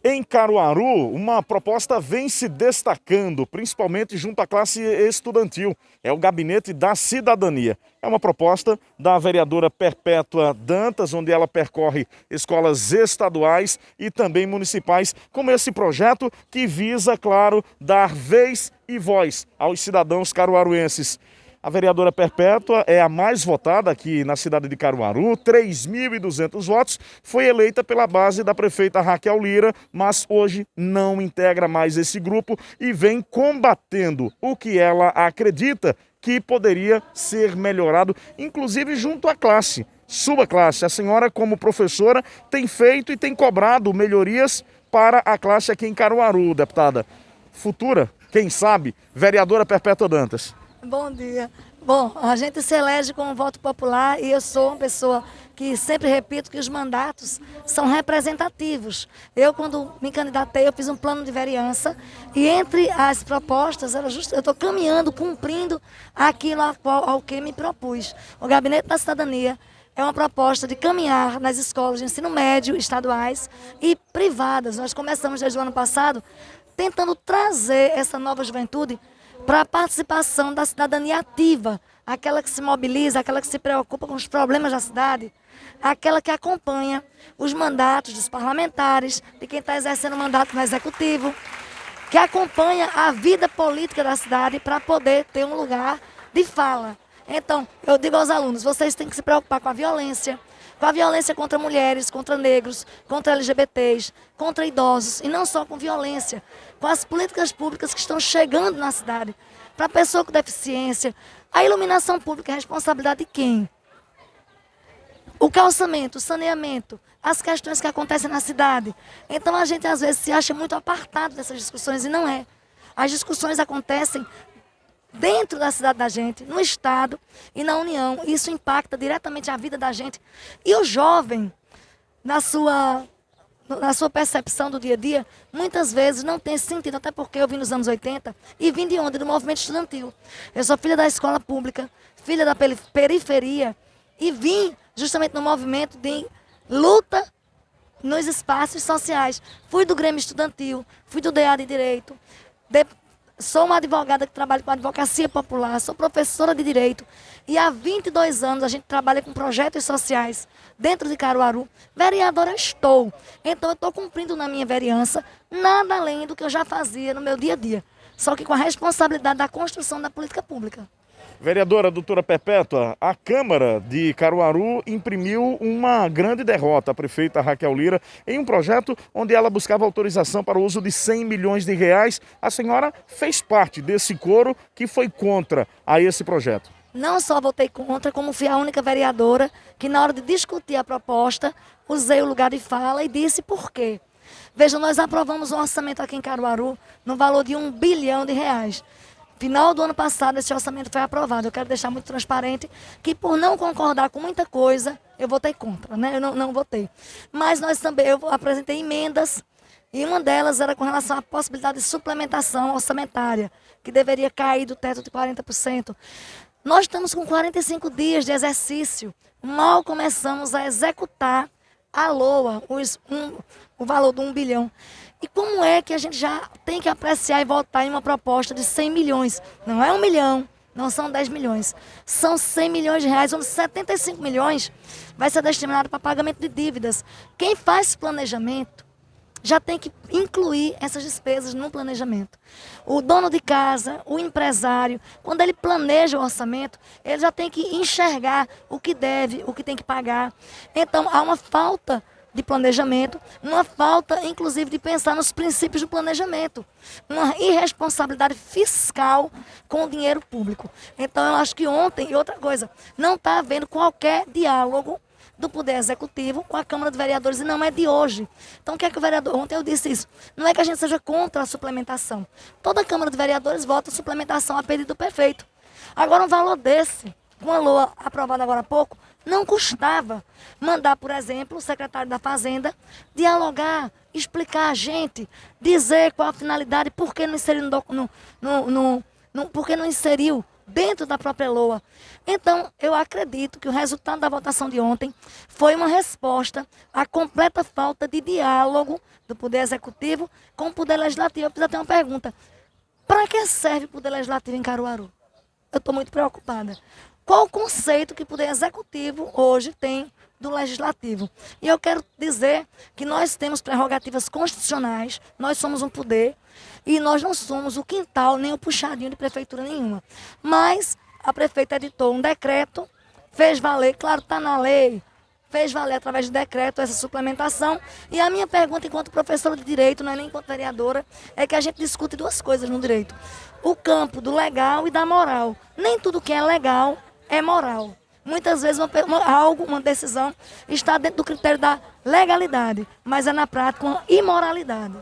Em Caruaru, uma proposta vem se destacando, principalmente junto à classe estudantil. É o Gabinete da Cidadania. É uma proposta da vereadora Perpétua Dantas, onde ela percorre escolas estaduais e também municipais, como esse projeto que visa, claro, dar vez e voz aos cidadãos caruaruenses. A vereadora Perpétua é a mais votada aqui na cidade de Caruaru, 3.200 votos, foi eleita pela base da prefeita Raquel Lira, mas hoje não integra mais esse grupo e vem combatendo o que ela acredita que poderia ser melhorado, inclusive junto à classe. Sua classe, a senhora como professora tem feito e tem cobrado melhorias para a classe aqui em Caruaru, deputada. Futura, quem sabe, vereadora Perpétua Dantas. Bom dia. Bom, a gente se elege com um voto popular e eu sou uma pessoa que sempre repito que os mandatos são representativos. Eu, quando me candidatei, eu fiz um plano de vereança e entre as propostas, eu estou caminhando, cumprindo aquilo ao que me propus. O Gabinete da Cidadania é uma proposta de caminhar nas escolas de ensino médio, estaduais e privadas. Nós começamos desde o ano passado tentando trazer essa nova juventude para a participação da cidadania ativa, aquela que se mobiliza, aquela que se preocupa com os problemas da cidade, aquela que acompanha os mandatos dos parlamentares, de quem está exercendo o mandato no executivo, que acompanha a vida política da cidade para poder ter um lugar de fala. Então, eu digo aos alunos, vocês têm que se preocupar com a violência contra mulheres, contra negros, contra LGBTs, contra idosos, e não só com violência, com as políticas públicas que estão chegando na cidade, para a pessoa com deficiência. A iluminação pública é responsabilidade de quem? O calçamento, o saneamento, as questões que acontecem na cidade. Então a gente às vezes se acha muito apartado dessas discussões e não é. As discussões acontecem dentro da cidade da gente, no estado e na União. Isso impacta diretamente a vida da gente. E o jovem, na sua percepção do dia a dia, muitas vezes não tem sentido, até porque eu vim nos anos 80 e vim de onde? Do movimento estudantil. Eu sou filha da escola pública, filha da periferia e vim justamente no movimento de luta nos espaços sociais. Fui do Grêmio Estudantil, fui do DA de Direito, sou uma advogada que trabalha com advocacia popular, sou professora de Direito e há 22 anos a gente trabalha com projetos sociais dentro de Caruaru. Vereadora estou, então eu estou cumprindo na minha vereança nada além do que eu já fazia no meu dia a dia, só que com a responsabilidade da construção da política pública. Vereadora doutora Perpétua, a Câmara de Caruaru imprimiu uma grande derrota à prefeita Raquel Lira em um projeto onde ela buscava autorização para o uso de 100 milhões de reais. A senhora fez parte desse coro que foi contra a esse projeto. Não só votei contra, como fui a única vereadora que na hora de discutir a proposta, usei o lugar de fala e disse por quê. Veja, nós aprovamos um orçamento aqui em Caruaru no valor de R$1 bilhão. Final do ano passado, esse orçamento foi aprovado. Eu quero deixar muito transparente que, por não concordar com muita coisa, eu votei contra, né? Eu não votei. Mas nós também, eu apresentei emendas, e uma delas era com relação à possibilidade de suplementação orçamentária, que deveria cair do teto de 40%. Nós estamos com 45 dias de exercício. Mal começamos a executar a LOA, o valor de R$1 bilhão. E como é que a gente já tem que apreciar e votar em uma proposta de 100 milhões? Não é 1 milhão, não são 10 milhões. São 100 milhões de reais, onde 75 milhões vai ser destinado para pagamento de dívidas. Quem faz planejamento já tem que incluir essas despesas no planejamento. O dono de casa, o empresário, quando ele planeja o orçamento, ele já tem que enxergar o que deve, o que tem que pagar. Então, há uma falta de planejamento, uma falta, inclusive, de pensar nos princípios do planejamento, uma irresponsabilidade fiscal com o dinheiro público. Então, eu acho que ontem, e outra coisa, não está havendo qualquer diálogo do Poder Executivo com a Câmara de Vereadores, e não é de hoje. Então, o que é que o vereador... Ontem eu disse isso. Não é que a gente seja contra a suplementação. Toda a Câmara de Vereadores vota suplementação a pedido do prefeito. Agora, um valor desse, com a LOA aprovada agora há pouco, não custava mandar, por exemplo, o secretário da Fazenda dialogar, explicar a gente, dizer qual a finalidade, por que não inseriu por que não inseriu dentro da própria LOA. Então, eu acredito que o resultado da votação de ontem foi uma resposta à completa falta de diálogo do Poder Executivo com o Poder Legislativo. Eu preciso ter uma pergunta. Para que serve o Poder Legislativo em Caruaru? Eu estou muito preocupada. Qual o conceito que o Poder Executivo hoje tem do Legislativo? E eu quero dizer que nós temos prerrogativas constitucionais, nós somos um poder e nós não somos o quintal nem o puxadinho de prefeitura nenhuma. Mas a prefeita editou um decreto, fez valer, claro, está na lei, fez valer através de decreto essa suplementação. E a minha pergunta enquanto professora de direito, não é nem enquanto vereadora, é que a gente discute duas coisas no direito. O campo do legal e da moral. Nem tudo que é legal é moral. Muitas vezes uma decisão está dentro do critério da legalidade, mas é na prática uma imoralidade.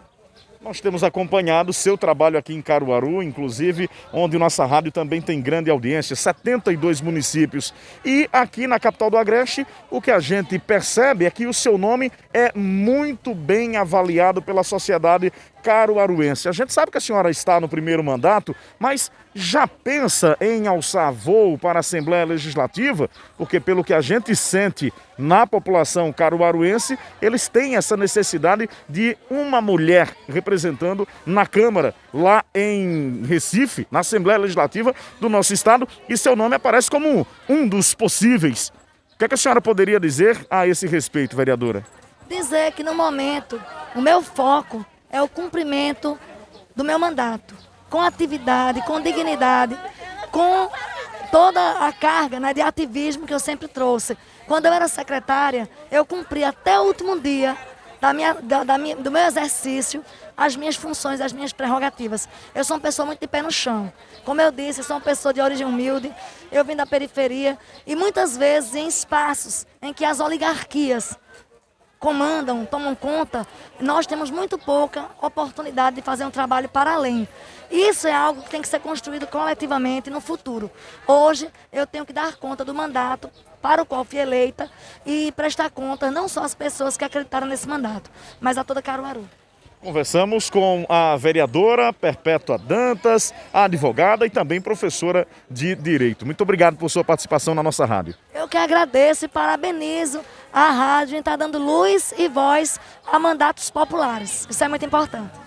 Nós temos acompanhado seu trabalho aqui em Caruaru, inclusive, onde nossa rádio também tem grande audiência, 72 municípios. E aqui na capital do Agreste, o que a gente percebe é que o seu nome é muito bem avaliado pela sociedade caruaruense. A gente sabe que a senhora está no primeiro mandato, mas já pensa em alçar voo para a Assembleia Legislativa? Porque pelo que a gente sente na população caruaruense, eles têm essa necessidade de uma mulher representando na Câmara, lá em Recife, na Assembleia Legislativa do nosso estado, e seu nome aparece como um dos possíveis. O que a senhora poderia dizer a esse respeito, vereadora? Dizer que no momento o meu foco é o cumprimento do meu mandato, com atividade, com dignidade, com toda a carga, né, de ativismo que eu sempre trouxe. Quando eu era secretária, eu cumpri até o último dia do meu exercício as minhas funções, as minhas prerrogativas. Eu sou uma pessoa muito de pé no chão. Como eu disse, eu sou uma pessoa de origem humilde, eu vim da periferia e muitas vezes em espaços em que as oligarquias comandam, tomam conta, nós temos muito pouca oportunidade de fazer um trabalho para além. Isso é algo que tem que ser construído coletivamente no futuro. Hoje, eu tenho que dar conta do mandato para o qual fui eleita e prestar conta não só às pessoas que acreditaram nesse mandato, mas a toda Caruaru. Conversamos com a vereadora Perpétua Dantas, a advogada e também professora de Direito. Muito obrigado por sua participação na nossa rádio. Eu que agradeço e parabenizo a rádio em estar dando luz e voz a mandatos populares. Isso é muito importante.